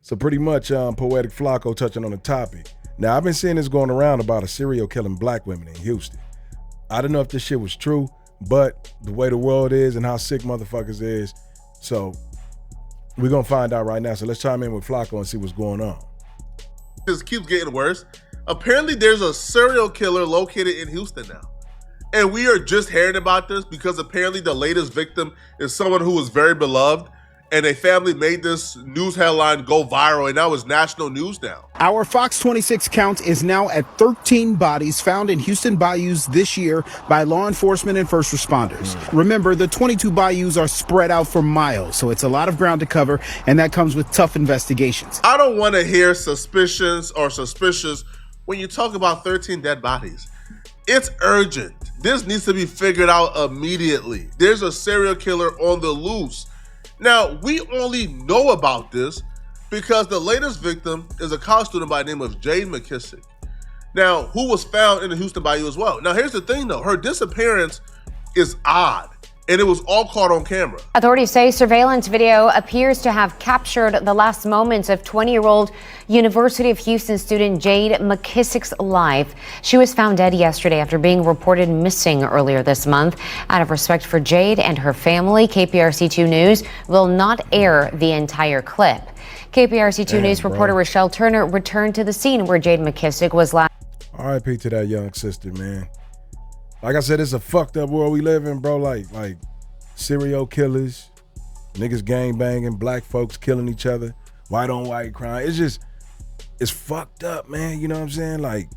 So pretty much Poetic Flacco touching on the topic. Now, I've been seeing this going around about a serial killing black women in Houston. I don't know if this shit was true, but the way the world is and how sick motherfuckers is, so we're going to find out right now. So let's chime in with Flacco and see what's going on. This keeps getting worse. Apparently, there's a serial killer located in Houston now. And we are just hearing about this because apparently the latest victim is someone who was very beloved, and a family made this news headline go viral, and now it's national news now. Our Fox 26 count is now at 13 bodies found in Houston bayous this year by law enforcement and first responders. Remember, the 22 bayous are spread out for miles, so it's a lot of ground to cover, and that comes with tough investigations. I don't want to hear suspicions or suspicious when you talk about 13 dead bodies. It's urgent. This needs to be figured out immediately. There's a serial killer on the loose. Now, we only know about this because the latest victim is a college student by the name of Jade McKissick. Now, who was found in the Houston Bayou as well. Now, here's the thing though, her disappearance is odd, and it was all caught on camera. Authorities say surveillance video appears to have captured the last moments of 20-year-old University of Houston student Jade McKissick's life. She was found dead yesterday after being reported missing earlier this month. Out of respect for Jade and her family, KPRC2 News will not air the entire clip. KPRC2 News reporter Rochelle Turner returned to the scene where Jade McKissick was last. R.I.P. to that young sister, man. Like I said, it's a fucked up world we live in, bro. Like serial killers, niggas gang banging, black folks killing each other, white on white crime. It's fucked up, man. You know what I'm saying? Like,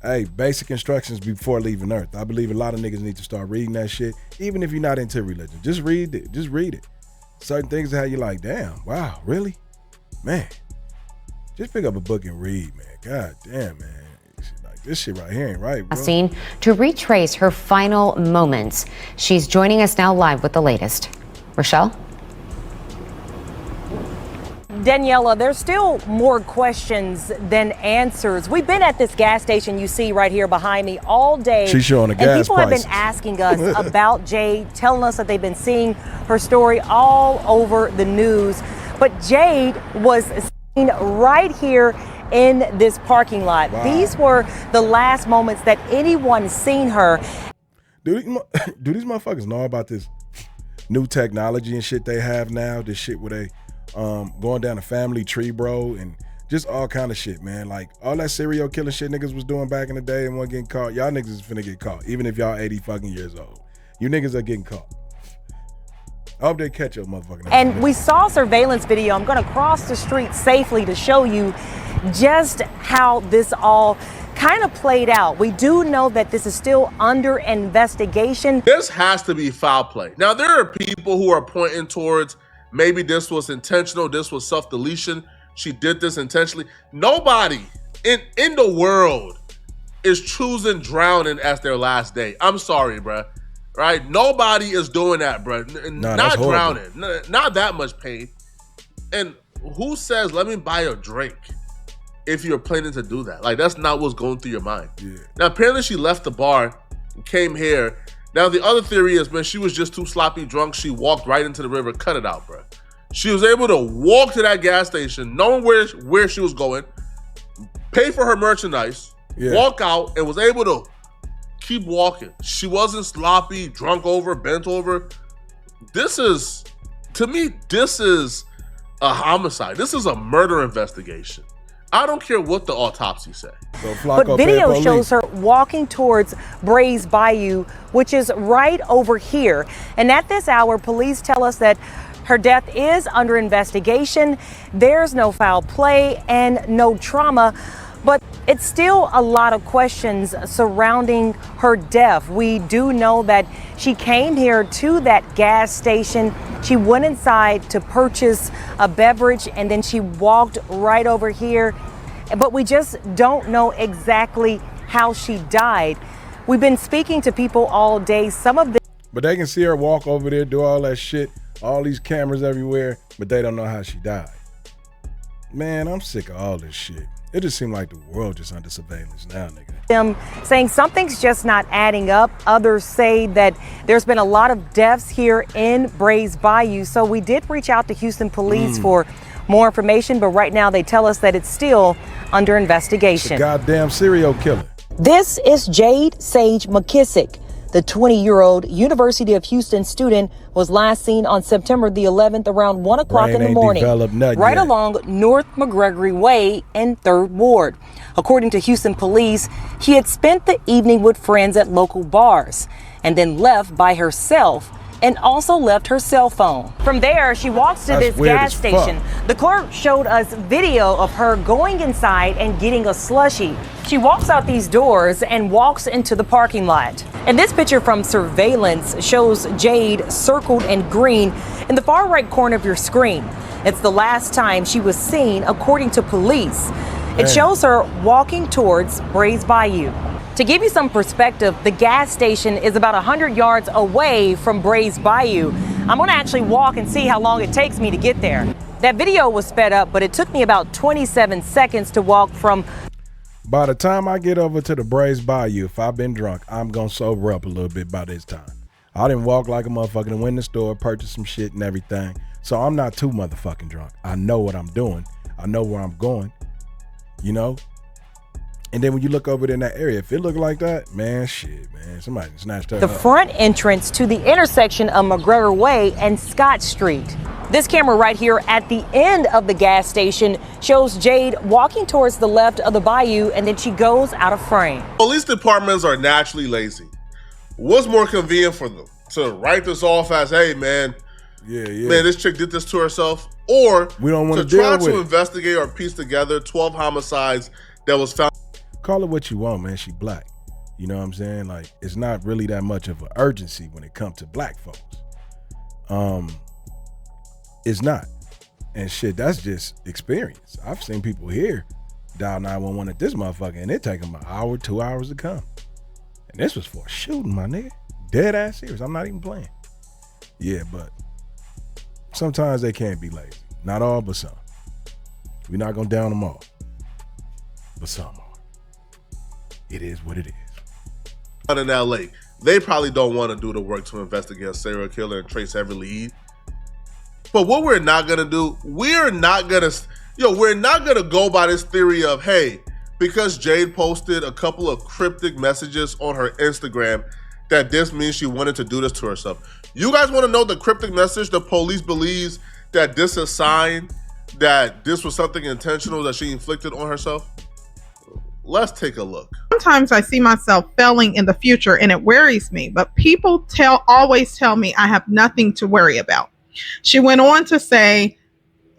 hey, basic instructions before leaving Earth. I believe a lot of niggas need to start reading that shit. Even if you're not into religion, just read it. Just read it. Certain things that you like, damn, wow, really? Man, just pick up a book and read, man. God damn, man. This shit right here ain't right, bro. Scene to retrace her final moments. She's joining us now live with the latest. Rochelle? Daniela, there's still more questions than answers. We've been at this gas station you see right here behind me all day. She's showing the gas and people prices. have been asking us about Jade, telling us that they've been seeing her story all over the news. But Jade was seen right here in this parking lot. Wow. These were the last moments that anyone seen her. Do these motherfuckers know about this new technology and shit they have now? This shit where they going down a family tree, bro, and just all kind of shit, man. Like all that serial killing shit niggas was doing back in the day and wasn't getting caught. Y'all niggas is finna get caught, even if y'all 80 fucking years old. You niggas are getting caught. I hope they catch your motherfucking. And we saw surveillance video. I'm gonna cross the street safely to show you just how this all kind of played out. We do know that this is still under investigation. This has to be foul play. Now, there are people who are pointing towards maybe this was intentional, this was self-deletion, she did this intentionally. Nobody in the world is choosing drowning as their last day. I'm sorry, bruh. Right? Nobody is doing that, bruh. Not drowning. Not that much pain. And who says, let me buy a drink if you're planning to do that? Like, that's not what's going through your mind. Yeah. Now, apparently she left the bar and came here. Now, the other theory is, man, she was just too sloppy drunk. She walked right into the river. Cut it out, bro. She was able to walk to that gas station, knowing where she was going, pay for her merchandise, walk out, and was able to keep walking. She wasn't sloppy, drunk over, bent over. This is, to me, this is a homicide. This is a murder investigation. I don't care what the autopsy say. But video shows her walking towards Brays Bayou, which is right over here. And at this hour, police tell us that her death is under investigation. There's no foul play and no trauma, but it's still a lot of questions surrounding her death. We do know that she came here to that gas station. She went inside to purchase a beverage and then she walked right over here. But we just don't know exactly how she died. We've been speaking to people all day. Some of them. But they can see her walk over there, do all that shit, all these cameras everywhere, but they don't know how she died. Man, I'm sick of all this shit. It just seemed like the world just under surveillance now, nigga. Them saying something's just not adding up. Others say that there's been a lot of deaths here in Brays Bayou. So we did reach out to Houston police for more information, but right now they tell us that it's still under investigation. It's a goddamn serial killer. This is Jade Sage McKissick. The 20-year-old University of Houston student was last seen on September the 11th around 1 o'clock in the morning, right along North McGregory Way in 3rd Ward. According to Houston police, she had spent the evening with friends at local bars and then left by herself and also left her cell phone. From there, she walks to this gas station. The clerk showed us video of her going inside and getting a slushie. She walks out these doors and walks into the parking lot. And this picture from surveillance shows Jade circled in green in the far right corner of your screen. It's the last time she was seen, according to police. It shows her walking towards Brays Bayou. To give you some perspective, the gas station is about 100 yards away from Brays Bayou. I'm gonna actually walk and see how long it takes me to get there. That video was sped up, but it took me about 27 seconds to walk from. By the time I get over to the Brays Bayou, if I've been drunk, I'm gonna sober up a little bit by this time. I didn't walk like a motherfucker and went in the store, purchased some shit and everything. So I'm not too motherfucking drunk. I know what I'm doing. I know where I'm going, you know? And then when you look over it in that area, if it look like that, man, shit, man, somebody snatched her the up. Front entrance to the intersection of McGregor Way and Scott Street. This camera right here at the end of the gas station shows Jade walking towards the left of the bayou, and then she goes out of frame. Police departments are naturally lazy. What's more convenient for them? To write this off as, hey, man, man, this chick did this to herself? Or we don't want to try to investigate or piece together 12 homicides that was found. Call it what you want, man. She black. You know what I'm saying? Like, it's not really that much of an urgency when it comes to black folks. It's not. And shit, that's just experience. I've seen people here dial 911 at this motherfucker, and it take them an hour, 2 hours to come. And this was for a shooting, my nigga. Dead ass serious. I'm not even playing. Yeah, but sometimes they can't be lazy. Not all, but some. We're not gonna down them all. But some are. It is what it is. In LA, they probably don't want to do the work to investigate a serial killer and trace every lead. But what we're not gonna do, we're not gonna go by this theory of, hey, because Jade posted a couple of cryptic messages on her Instagram, that this means she wanted to do this to herself. You guys want to know the cryptic message the police believes that this is a sign that this was something intentional that she inflicted on herself? Let's take a look. Sometimes I see myself failing in the future and it worries me, but people always tell me I have nothing to worry about. She went on to say,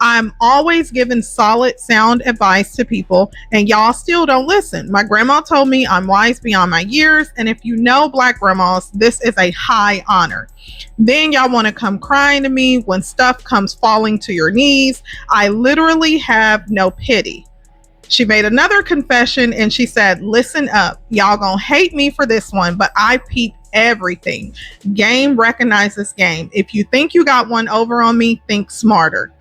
I'm always giving solid, sound advice to people, and y'all still don't listen. My grandma told me I'm wise beyond my years, and if you know black grandmas, this is a high honor. Then y'all want to come crying to me when stuff comes falling to your knees. I literally have no pity. She made another confession and she said, listen up, y'all gonna hate me for this one, but I peep everything. Game recognizes game. If you think you got one over on me, think smarter.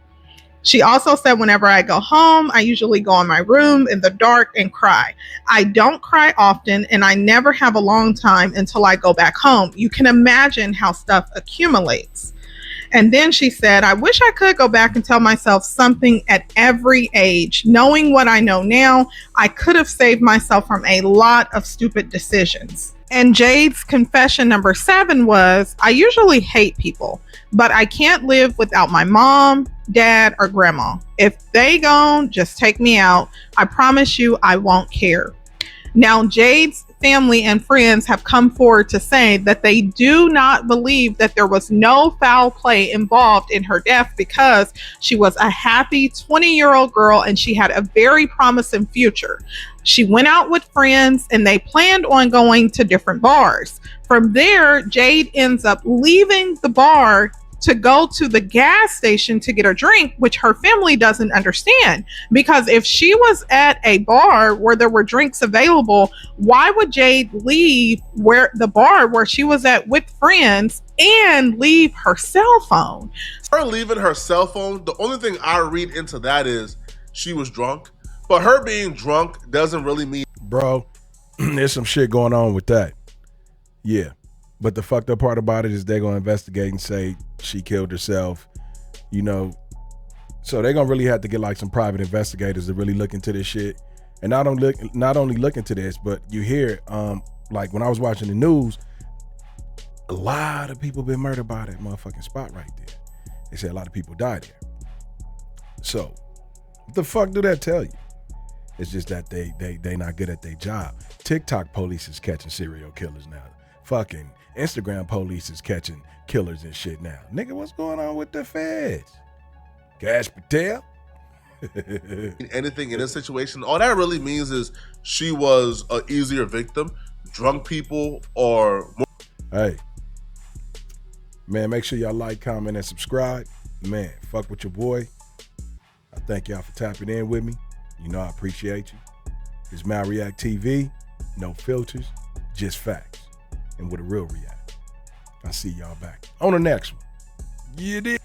She also said, whenever I go home, I usually go in my room in the dark and cry. I don't cry often, and I never have a long time until I go back home. You can imagine how stuff accumulates. And then she said, I wish I could go back and tell myself something at every age. Knowing what I know now, I could have saved myself from a lot of stupid decisions. And Jade's confession number 7 was, I usually hate people, but I can't live without my mom, dad, or grandma. If they gone, just take me out. I promise you I won't care. Now, Jade's family and friends have come forward to say that they do not believe that there was no foul play involved in her death because she was a happy 20-year-old girl and she had a very promising future. She went out with friends and they planned on going to different bars. From there, Jade ends up leaving the bar to go to the gas station to get a drink, which her family doesn't understand. Because if she was at a bar where there were drinks available, why would Jade leave the bar where she was at with friends and leave her cell phone? Her leaving her cell phone, the only thing I read into that is she was drunk. But her being drunk doesn't really mean... Bro, there's some shit going on with that. Yeah. But the fucked up part about it is they're going to investigate and say she killed herself. You know, So they're gonna really have to get like some private investigators to really look into this shit. And not only look into this, but you hear like when I was watching the news, a lot of people been murdered by that motherfucking spot right there. They said a lot of people died there. So what the fuck do that tell you? It's just that they not good at their job. TikTok police is catching serial killers now. Fucking Instagram police is catching killers and shit now. Nigga, what's going on with the feds? Cash Patel? Anything in this situation, all that really means is she was an easier victim. Drunk people or more. Hey, man, make sure y'all like, comment, and subscribe. Man, fuck with your boy. I thank y'all for tapping in with me. You know I appreciate you. It's MalReactTV, no filters, just facts, and with a real react. I'll see y'all back on the next one. You did.